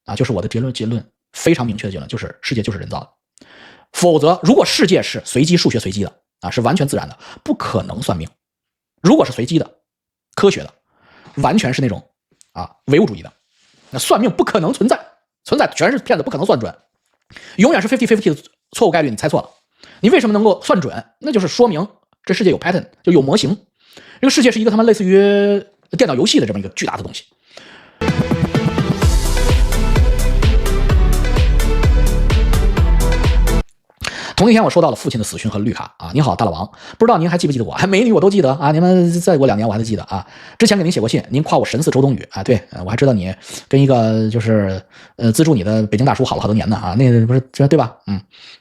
啊，就是我的结论非常明确的结论，就是世界就是人造的。否则，如果世界是随机数学随机的啊，是完全自然的，不可能算命。如果是随机的、科学的，完全是那种唯物主义的，那算命不可能存在全是骗子，不可能算准，永远是 50-50 的错误概率，你猜错了。你为什么能够算准？那就是说明这世界有 pattern， 就有模型。这个世界是一个他妈类似于电脑游戏的这么一个巨大的东西。同一天，我收到了父亲的死讯和绿卡啊！你好，大老王，不知道您还记不记得我？美女我都记得啊！你们再过2年我还得记得啊！之前给您写过信，您夸我神似周冬雨啊！对，我还知道你跟一个就是资助你的北京大叔好了好多年呢啊！那不是对吧？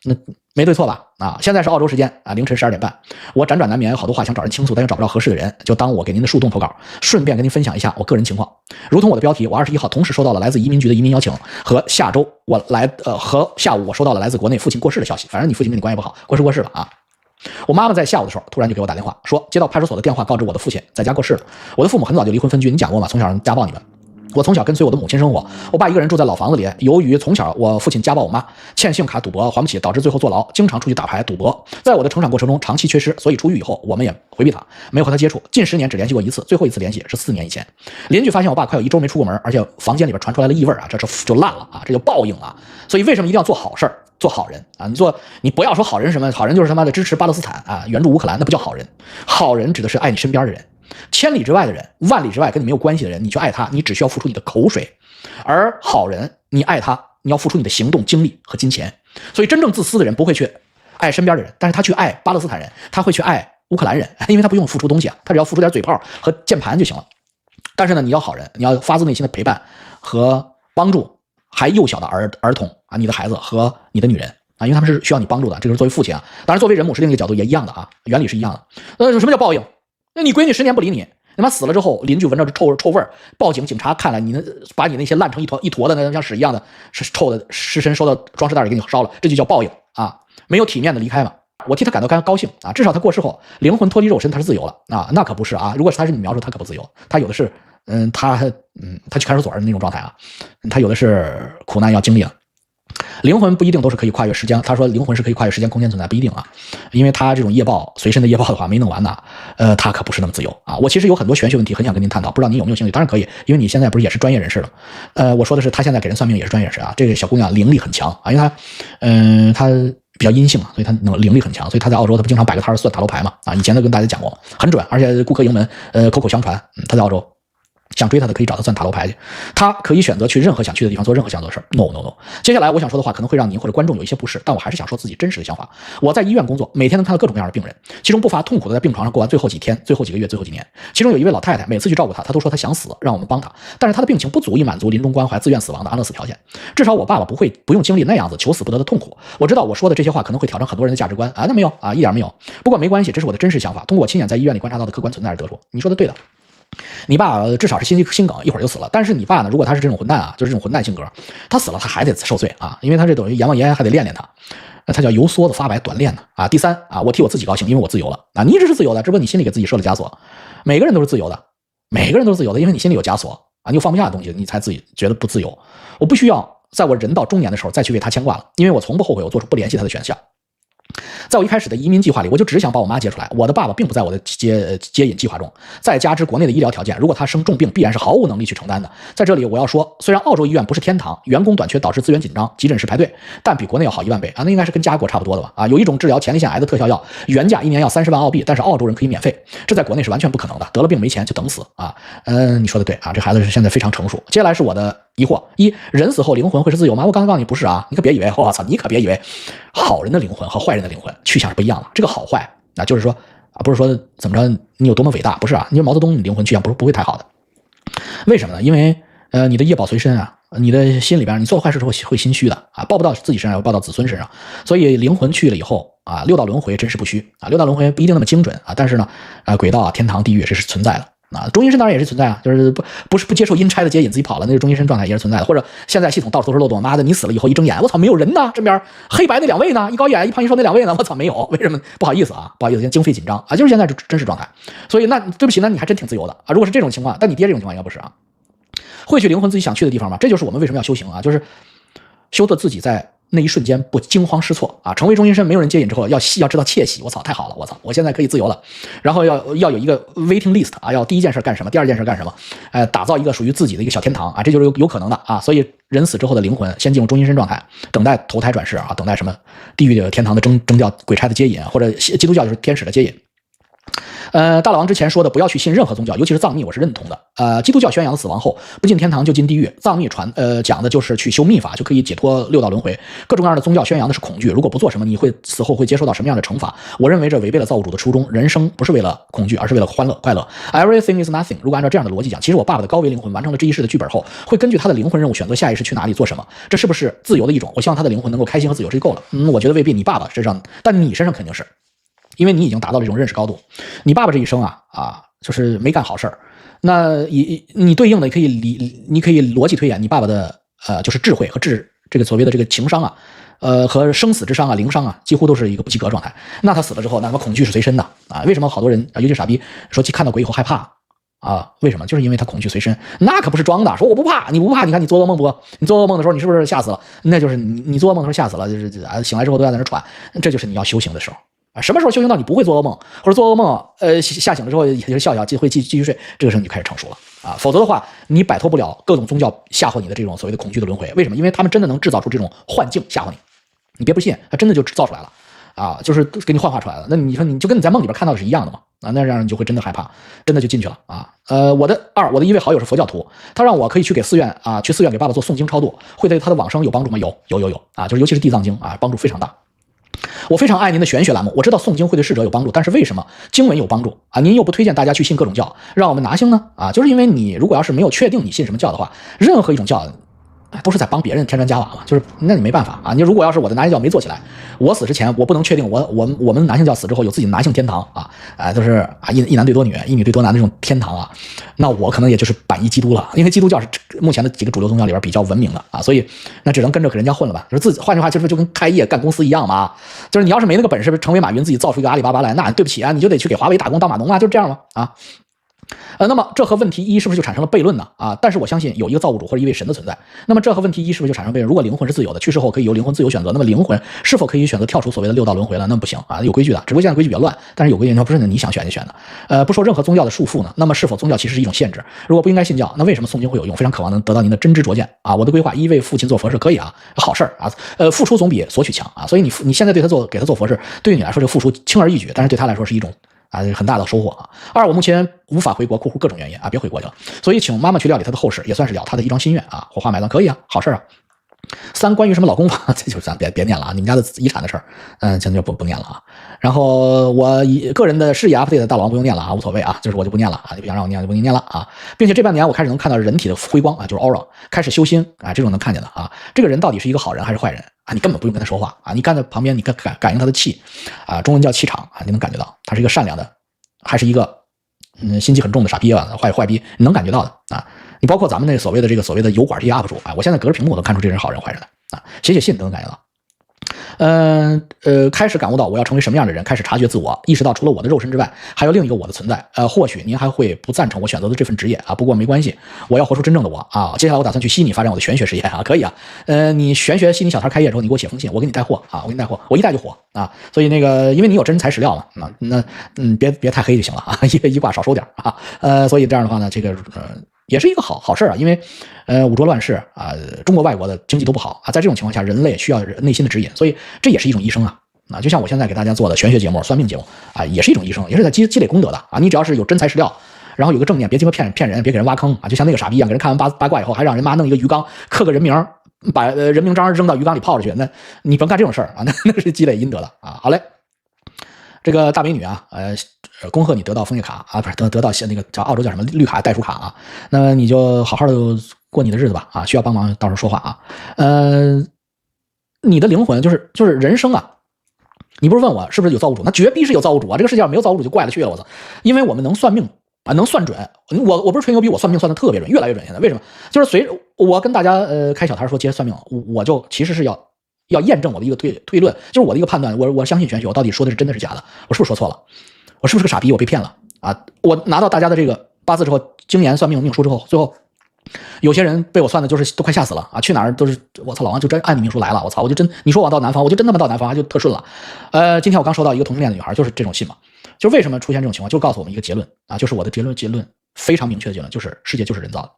那没对错吧？啊，现在是澳洲时间啊，凌晨12点半，我辗转难眠，有好多话想找人倾诉，但又找不到合适的人，就当我给您的树洞投稿，顺便跟您分享一下我个人情况。如同我的标题，我21号同时收到了来自移民局的移民邀请，和下午我收到了来自国内父亲过世的消息。反正你父亲跟你关系不好，过世了啊！我妈妈在下午的时候突然就给我打电话，说接到派出所的电话，告知我的父亲在家过世了。我的父母很早就离婚分居，你讲过吗？从小家暴你们。我从小跟随我的母亲生活，我爸一个人住在老房子里。由于从小我父亲家暴我妈，欠信用卡赌博还不起，导致最后坐牢，经常出去打牌赌博。在我的成长过程中长期缺失，所以出狱以后我们也回避他，没有和他接触。近10年只联系过一次，最后一次联系是4年以前。邻居发现我爸快有1周没出过门，而且房间里边传出来了异味啊，这就烂了啊，这就报应啊。所以为什么一定要做好事儿，做好人啊？你不要说好人什么，好人就是他妈的支持巴勒斯坦啊，援助乌克兰，那不叫好人。好人指的是爱你身边的人。千里之外的人，万里之外跟你没有关系的人，你去爱他，你只需要付出你的口水。而好人，你爱他，你要付出你的行动、精力和金钱。所以真正自私的人不会去爱身边的人，但是他去爱巴勒斯坦人，他会去爱乌克兰人，因为他不用付出东西啊，他只要付出点嘴炮和键盘就行了。但是呢，你要好人，你要发自内心的陪伴和帮助还幼小的儿童啊，你的孩子和你的女人啊，因为他们是需要你帮助的。这个是作为父亲啊，当然作为人母是另一个角度也一样的啊，原理是一样的。什么叫报应？那你闺女10年不理你，他妈死了之后，邻居闻着臭味，报警，警察看了，你把你那些烂成一坨的那像屎一样的臭的尸身收到装尸袋里给你烧了，这就叫报应啊！没有体面的离开嘛。我替他感到高兴啊，至少他过世后灵魂脱离肉身，他是自由了啊，那可不是啊！如果他是你描述，他可不自由，他有的是他去看守所的那种状态啊，他有的是苦难要经历了。灵魂不一定都是可以跨越时间，他说灵魂是可以跨越时间空间存在，不一定啊，因为他这种业报随身的业报的话没弄完呢，他可不是那么自由啊。我其实有很多玄学问题很想跟您探讨，不知道您有没有兴趣？当然可以，因为你现在不是也是专业人士了。我说的是他现在给人算命也是专业人士啊，这个小姑娘灵力很强啊，因为她比较阴性嘛，所以她灵力很强，所以她在澳洲她不经常摆个摊算塔罗牌嘛啊，以前都跟大家讲过，很准，而且顾客盈门，口口相传，她在澳洲。想追他的可以找他算塔罗牌去，他可以选择去任何想去的地方做任何想做的事儿。No。接下来我想说的话可能会让您或者观众有一些不适，但我还是想说自己真实的想法。我在医院工作，每天能看到各种各样的病人，其中不乏痛苦的在病床上过完最后几天、最后几个月、最后几年。其中有一位老太太，每次去照顾她，她都说她想死，让我们帮她，但是她的病情不足以满足临终关怀、自愿死亡的安乐死条件。至少我爸爸不用经历那样子求死不得的痛苦。我知道我说的这些话可能会挑战很多人的价值观啊，那没有啊，一点没有。不过没关系，这是我的真实想法，通过我亲眼在医院里观察到的客观存在而得出。你说的对的。你爸至少是心梗，一会儿就死了。但是你爸呢？如果他是这种混蛋啊，就是这种混蛋性格，他死了他还得受罪啊，因为他这等于阎王爷还得练他，他叫由缩子发白，短练呢啊。第三啊，我替我自己高兴，因为我自由了啊。你一直是自由的，只不过你心里给自己设了枷锁。每个人都是自由的，因为你心里有枷锁啊，你有放不下的东西，你才自己觉得不自由。我不需要在我人到中年的时候再去为他牵挂了，因为我从不后悔我做出不联系他的选项。在我一开始的移民计划里，我就只想把我妈接出来。我的爸爸并不在我的接引计划中，再加之国内的医疗条件，如果他生重病，必然是毫无能力去承担的。在这里我要说，虽然澳洲医院不是天堂，员工短缺导致资源紧张，急诊室排队，但比国内要好1万倍啊！那应该是跟家国差不多的吧？啊，有一种治疗前列腺癌的特效药，原价1年要30万澳币，但是澳洲人可以免费，这在国内是完全不可能的。得了病没钱就等死啊！你说的对啊，这孩子是现在非常成熟。接下来是我的疑惑：一，人死后灵魂会是自由吗？我刚刚告诉你不是啊，你可别以为，我操，你可别以为好人的灵魂和坏人的灵魂去向是不一样的。这个好坏啊，就是说啊，不是说怎么着你有多么伟大，不是啊，你毛泽东你灵魂去向不会太好的。为什么呢？因为你的业报随身啊，你的心里边你做了坏事之后会心虚的啊，报不到自己身上，要报到子孙身上。所以灵魂去了以后啊，6道轮回真是不虚啊，6道轮回不一定那么精准啊，但是呢，轨道啊、天堂、地狱这是存在的。啊，中阴身当然也是存在啊，就是不接受阴差的接引自己跑了，那个中阴身状态也是存在的。或者现在系统到处都是漏洞，妈的，你死了以后一睁眼，我操，没有人呢，这边黑白那2位呢，一高一矮一胖一瘦那2位呢，我操，没有，为什么？不好意思啊，不好意思，经费紧张啊，就是现在真实状态。所以那对不起，那你还真挺自由的啊。如果是这种情况，但你爹这种情况应该不是啊。会去灵魂自己想去的地方吗？这就是我们为什么要修行啊，就是修的自己在那一瞬间不惊慌失措啊，成为中阴身，没有人接引之后，要知道窃喜，我操，太好了，我操，我现在可以自由了。然后要有一个 waiting list 啊，要第一件事干什么，第二件事干什么，打造一个属于自己的一个小天堂啊，这就是有可能的啊。所以人死之后的灵魂先进入中阴身状态，等待投胎转世啊，等待什么地狱的、天堂的征调鬼差的接引，或者基督教就是天使的接引。大老王之前说的不要去信任何宗教，尤其是藏密，我是认同的。基督教宣扬死亡后不进天堂就进地狱，藏密讲的就是去修密法就可以解脱六道轮回。各种各样的宗教宣扬的是恐惧，如果不做什么，你会死后会接受到什么样的惩罚？我认为这违背了造物主的初衷，人生不是为了恐惧，而是为了欢乐快乐。Everything is nothing。如果按照这样的逻辑讲，其实我爸爸的高维灵魂完成了这一世的剧本后，会根据他的灵魂任务选择下一世去哪里做什么，这是不是自由的一种？我希望他的灵魂能够开心和自由，这就够了。我觉得未必你爸爸身上，但你身上肯定是。因为你已经达到了这种认识高度，你爸爸这一生就是没干好事儿。那你对应的你可以逻辑推演，你爸爸的就是智慧和这个所谓的这个情商和生死之伤灵伤几乎都是一个不及格状态。那他死了之后，那么恐惧是随身的为什么好多人尤其傻逼说看到鬼以后害怕为什么？就是因为他恐惧随身，那可不是装的。说我不怕，你不怕？你看你做噩梦不？你做噩梦的时候，你是不是吓死了？那就是你做噩梦的时候吓死了，就是醒来之后都在那喘，这就是你要修行的时候。什么时候修行到你不会做噩梦，或者做噩梦吓醒了之后也是笑笑会继续睡，这个时候你就开始成熟了否则的话你摆脱不了各种宗教吓唬你的这种所谓的恐惧的轮回。为什么？因为他们真的能制造出这种幻境吓唬你，你别不信，他真的就造出来了就是给你幻化出来了。那你说你就跟你在梦里边看到的是一样的嘛那这样你就会真的害怕，真的就进去了我的一位好友是佛教徒，他让我可以去给寺院去寺院给爸爸做诵经超度，会对他的往生有帮助吗？有就是尤其是地藏经帮助非常大。我非常爱您的玄学栏目，我知道诵经会对逝者有帮助，但是为什么经文有帮助您又不推荐大家去信各种教，让我们拿星呢就是因为你如果要是没有确定你信什么教的话，任何一种教都是在帮别人添砖加瓦嘛，就是那你没办法你如果要是我的拿性教没做起来，我死之前我不能确定我们拿性教死之后有自己的拿性天堂都是一男对多女，一女对多男的这种天堂那我可能也就是板一基督了，因为基督教是目前的几个主流宗教里边比较文明的所以那只能跟着给人家混了吧，就是换句话就跟开业干公司一样嘛，就是你要是没那个本事成为马云自己造出一个阿里巴巴来，那对不起你就得去给华为打工当码农就是这样嘛那么这和问题一是不是就产生了悖论呢但是我相信有一个造物主或者一位神的存在，那么这和问题一是不是就产生悖论？如果灵魂是自由的，去世后可以由灵魂自由选择，那么灵魂是否可以选择跳出所谓的六道轮回了？那不行有规矩的，只不过现在规矩比较乱，但是有规矩不是你想选就选的不受任何宗教的束缚呢，那么是否宗教其实是一种限制？如果不应该信教，那为什么诵经会有用？非常渴望能得到您的真知灼见我的规划一为父亲做佛事可以好事付出总比索取强所以你现在给他做佛事，对于你来说这个付出轻而易举，但是对他来说是一种很大的收获二，我目前无法回国，括弧各种原因别回国去了，所以请妈妈去料理他的后事，也算是了他的一桩心愿火化埋葬可以好事三，关于什么老公这就咱别念了你们家的遗产的事儿现在就不念了然后我个人的事业 update 大老王不用念了无所谓就是我就不念了你不想让我念就不念了并且这半年我开始能看到人体的辉光就是 aura， 开始修心这种能看见的这个人到底是一个好人还是坏人你根本不用跟他说话你站在旁边你感应他的气中文叫气场你能感觉到他是一个善良的还是一个心机很重的傻逼坏逼，你能感觉到的你包括咱们那所谓的油管这些 UP 主我现在隔着屏幕我都看出这人好人坏人的写信都能感觉到开始感悟到我要成为什么样的人，开始察觉自我，意识到除了我的肉身之外还有另一个我的存在或许您还会不赞成我选择的这份职业不过没关系，我要活出真正的我接下来我打算去悉尼发展我的玄学事业可以你玄学悉尼小摊开业之后你给我写封信，我给你带货我给你带货，我一带就火所以那个因为你有真材实料嘛那别太黑就行了一卦少收点所以这样的话呢这个也是一个好事因为五浊乱世中国外国的经济都不好在这种情况下人类需要内心的指引，所以这也是一种医生就像我现在给大家做的玄学节目算命节目也是一种医生，也是在积累功德的你只要是有真材实料，然后有个正念，别鸡巴骗人，别给人挖坑就像那个傻逼一样，给人看完八卦以后还让人妈弄一个鱼缸刻个人名，把人名章扔到鱼缸里泡着去，那你甭干这种事儿那是积累阴德的好嘞。这个大美女恭贺你得到枫叶卡不是得到那个叫澳洲叫什么绿卡袋鼠卡那么你就好好的过你的日子吧需要帮忙到时候说话你的灵魂就是人生你不是问我是不是有造物主？那绝逼是有造物主这个世界上没有造物主就怪了去了我操！因为我们能算命能算准，我不是吹牛逼，我算命算的特别准，越来越准。现在为什么？就是随着我跟大家开小摊说接算命，我就其实是要验证我的一个推论，就是我的一个判断，我相信玄学，我到底说的是真的是假的，我是不是说错了？我是不是个傻逼？我被骗了我拿到大家的这个八字之后，经年算命命书之后，最后有些人被我算的就是都快吓死了啊！去哪儿都是我操，老王就真按你命数来了，我操，我就真你说我到南方，我就真他妈到南方，就特顺了。今天我刚收到一个同性恋的女孩，就是这种信嘛，就是为什么出现这种情况，就告诉我们一个结论啊，就是我的结论非常明确的结论，就是世界就是人造的。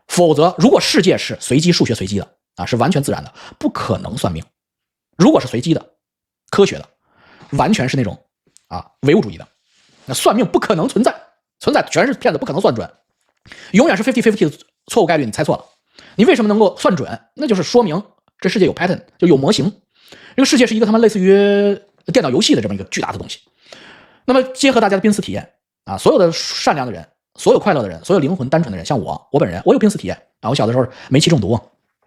否则，如果世界是随机数学随机的啊，是完全自然的，不可能算命。如果是随机的、科学的，完全是那种啊唯物主义的，那算命不可能存在全是骗子，不可能算准。永远是 50-50 的错误概率，你猜错了。你为什么能够算准？那就是说明这世界有 pattern， 就有模型。这个世界是一个他妈类似于电脑游戏的这么一个巨大的东西。那么结合大家的濒死体验啊，所有的善良的人，所有快乐的人，所有灵魂单纯的人，像我本人，我有濒死体验啊。我小的时候煤气中毒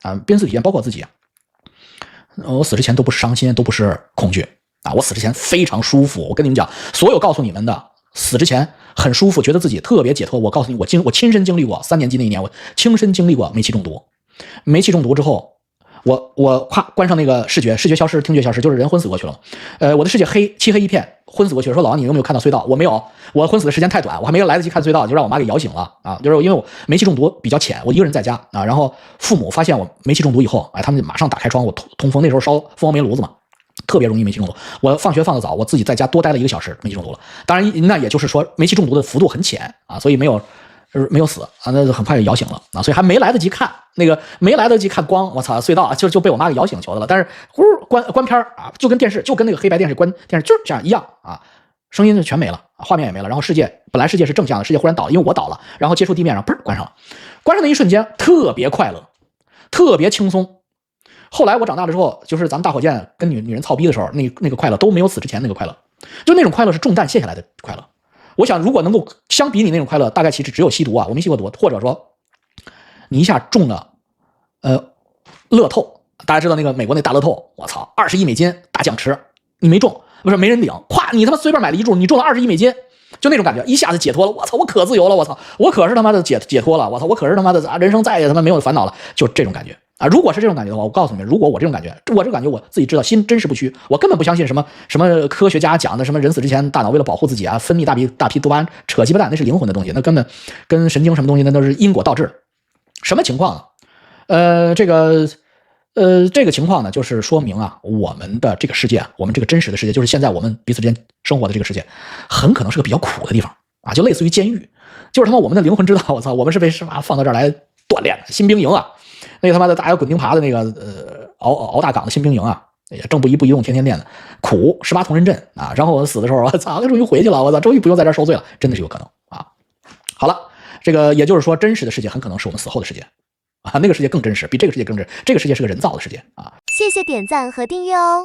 啊，濒死体验包括我自己啊。我死之前都不是伤心，都不是恐惧啊，我死之前非常舒服。我跟你们讲，所有告诉你们的死之前很舒服，觉得自己特别解脱。我告诉你，我亲身经历过3年级那一年，我亲身经历过煤气中毒。煤气中毒之后，我夸关上那个视觉消失，听觉消失，就是人昏死过去了。我的世界漆黑一片，昏死过去了。说老王，你有没有看到隧道？我没有，我昏死的时间太短，我还没有来得及看隧道，就让我妈给摇醒了啊！就是因为我煤气中毒比较浅，我一个人在家啊，然后父母发现我煤气中毒以后，他们马上打开窗户通风，那时候烧蜂窝煤炉子嘛。特别容易煤气中毒，我放学放得早，我自己在家多待了1个小时，煤气中毒了。当然，那也就是说，煤气中毒的幅度很浅啊，所以没有死啊，那很快就摇醒了啊，所以还没来得及看没来得及看光，我操，隧道就被我妈给摇醒球的了。但是呼关片啊，就跟电视，就跟那个黑白电视关电视就这样一样啊，声音就全没了，画面也没了，然后本来世界是正向的，世界忽然倒了，因为我倒了，然后接触地面上，关上了，关上的一瞬间特别快乐，特别轻松。后来我长大了之后，就是咱们大火箭跟女人操逼的时候，那个快乐都没有死之前那个快乐，就那种快乐是中弹卸下来的快乐。我想如果能够相比你那种快乐，大概其实只有吸毒啊，我没吸过毒，或者说你一下中了乐透，大家知道那个美国那大乐透，我操，20亿美金大奖池，你没中，不是没人领，咵，你他妈随便买了一注，你中了20亿美金，就那种感觉，一下子解脱了，我操，我可自由了，我操，我可是他妈的解脱了，我操，我可是他妈的人生再也他妈没有烦恼了，就这种感觉。啊，如果是这种感觉的话，我告诉你们，如果我这种感觉，我这个感觉我自己知道，心真实不虚，我根本不相信什么科学家讲的什么人死之前大脑为了保护自己啊，分泌大批多巴胺，扯鸡巴蛋，那是灵魂的东西，那根本跟神经什么东西那都是因果倒置。什么情况啊？这个情况呢，就是说明啊，我们的这个世界，我们这个真实的世界，就是现在我们彼此之间生活的这个世界，很可能是个比较苦的地方啊，就类似于监狱，就是他妈我们的灵魂知道，我操，我们是被放到这儿来锻炼的新兵营啊。那个他妈的大家滚钉耙的那个熬大岗的新兵营啊，正不移动天天练的苦，18铜人阵啊，然后我死的时候，我操，终于回去了，我操，终于不用在这儿受罪了，真的是有可能啊。好了，这个也就是说，真实的世界很可能是我们死后的世界啊，那个世界更真实，比这个世界更真实，这个世界是个人造的世界啊。谢谢点赞和订阅哦。